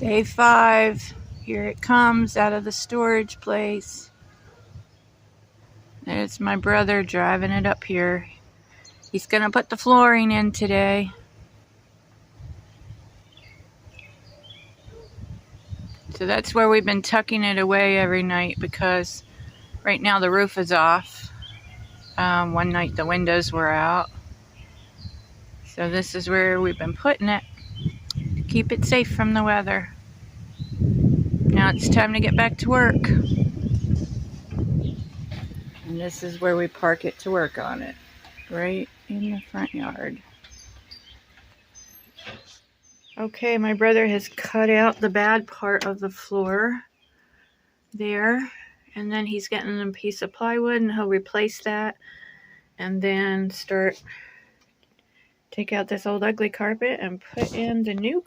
Day 5. Here it comes out of the storage place. There's my brother driving it up here. He's going to put the flooring in today. So that's where we've been tucking it away every night because right now the roof is off. One night the windows were out. So this is where we've been putting it to keep it safe from the weather. Now it's time to get back to work. And this is where we park it to work on it, right in the front yard. Okay, my brother has cut out the bad part of the floor there, and then he's getting a piece of plywood and he'll replace that and then take out this old ugly carpet and put in the new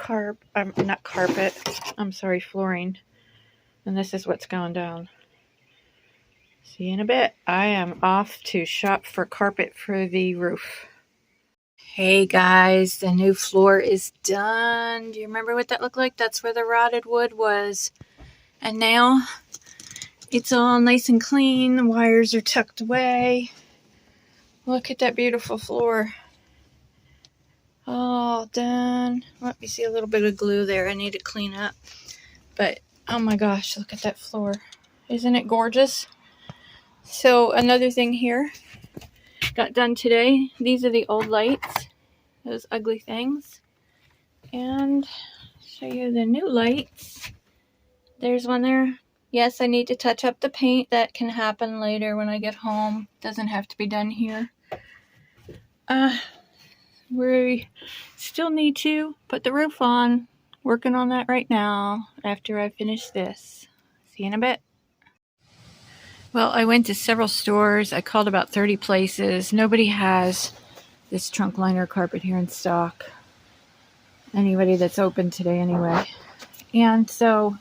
flooring. And this is what's going down. See you in a bit. I am off to shop for carpet for the roof. Hey guys, the new floor is done. Do you remember what that looked like? That's where the rotted wood was. And now it's all nice and clean. The wires are tucked away. Look at that beautiful floor. All done. Let me see a little bit of glue there. I need to clean up. But oh my gosh, look at that floor. Isn't it gorgeous? So another thing here got done today. These are the old lights, those ugly things. And show you the new lights. There's one there. Yes, I need to touch up the paint. That can happen later when I get home. Doesn't have to be done here. We still need to put the roof on. Working on that right now after I finish this. See you in a bit. Well, I went to several stores. I called about 30 places. Nobody has this trunk liner carpet here in stock. Anybody that's open today anyway. And so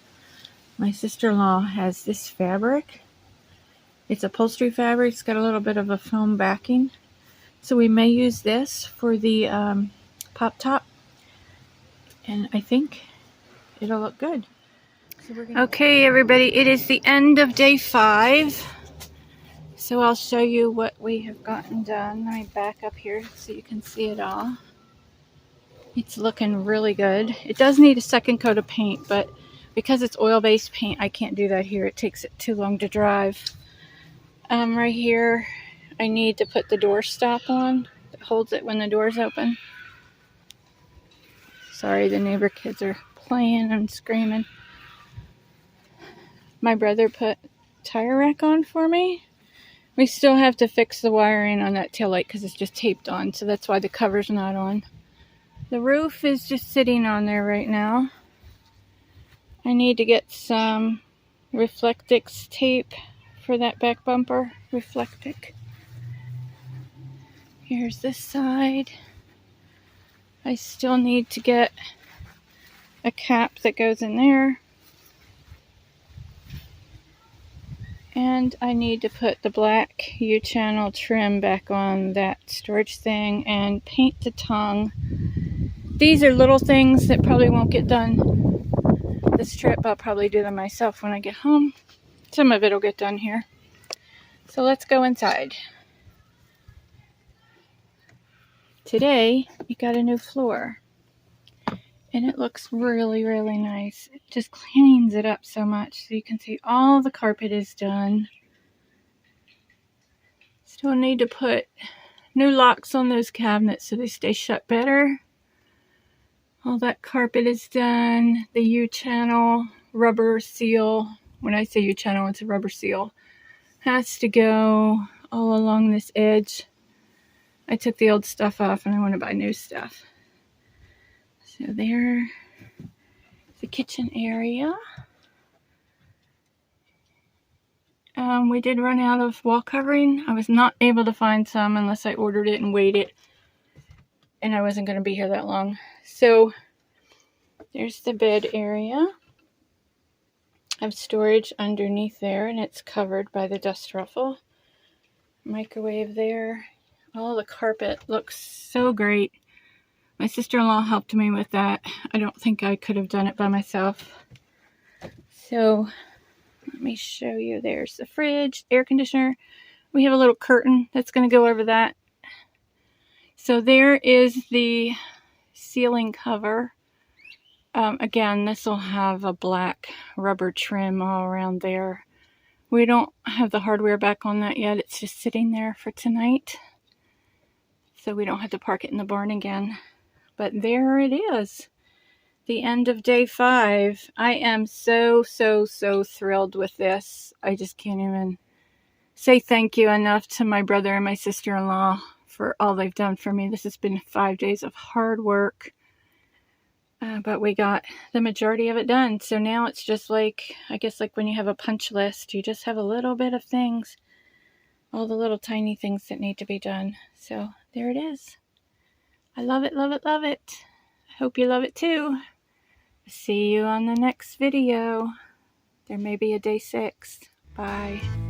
my sister-in-law has this fabric. It's upholstery fabric. It's got a little bit of a foam backing. So we may use this for the pop top. And I think it'll look good. So okay, everybody, it is the end of day 5. So I'll show you what we have gotten done. Let me back up here so you can see it all. It's looking really good. It does need a second coat of paint, but because it's oil-based paint, I can't do that here. It takes it too long to drive. Right here, I need to put the door stop on. It holds it when the door's open. Sorry, the neighbor kids are playing and screaming. My brother put tire rack on for me. We still have to fix the wiring on that taillight because it's just taped on, so that's why the cover's not on. The roof is just sitting on there right now. I need to get some Reflectix tape for that back bumper. Reflectix. Here's this side. I still need to get a cap that goes in there. And I need to put the black U-channel trim back on that storage thing and paint the tongue. These are little things that probably won't get done this trip. I'll probably do them myself when I get home. Some of it will get done here. So let's go inside. Today, we got a new floor, and it looks really, really nice. It just cleans it up so much, so you can see all the carpet is done. Still need to put new locks on those cabinets so they stay shut better. All that carpet is done. The U-channel rubber seal, when I say U-channel, it's a rubber seal, has to go all along this edge. I took the old stuff off and I want to buy new stuff. So there's the kitchen area. We did run out of wall covering. I was not able to find some unless I ordered it and waited. And I wasn't going to be here that long. So there's the bed area. I have storage underneath there and it's covered by the dust ruffle. Microwave there. Oh, the carpet looks so great. My sister-in-law helped me with that. I don't think I could have done it by myself. So let me show you. There's the fridge, air conditioner. We have a little curtain that's going to go over that. So there is the ceiling cover. Again, this will have a black rubber trim all around there. We don't have the hardware back on that yet. It's just sitting there for tonight, so we don't have to park it in the barn again. But there it is, the end of day 5. I am so thrilled with this. I just can't even say thank you enough to my brother and my sister-in-law for all they've done for me. This has been 5 days of hard work, but we got the majority of it done. So now it's just like, I guess like when you have a punch list, you just have a little bit of things, all the little tiny things that need to be done. So there it is. I love it, love it, love it. I hope you love it too. See you on the next video. There may be a day 6. Bye.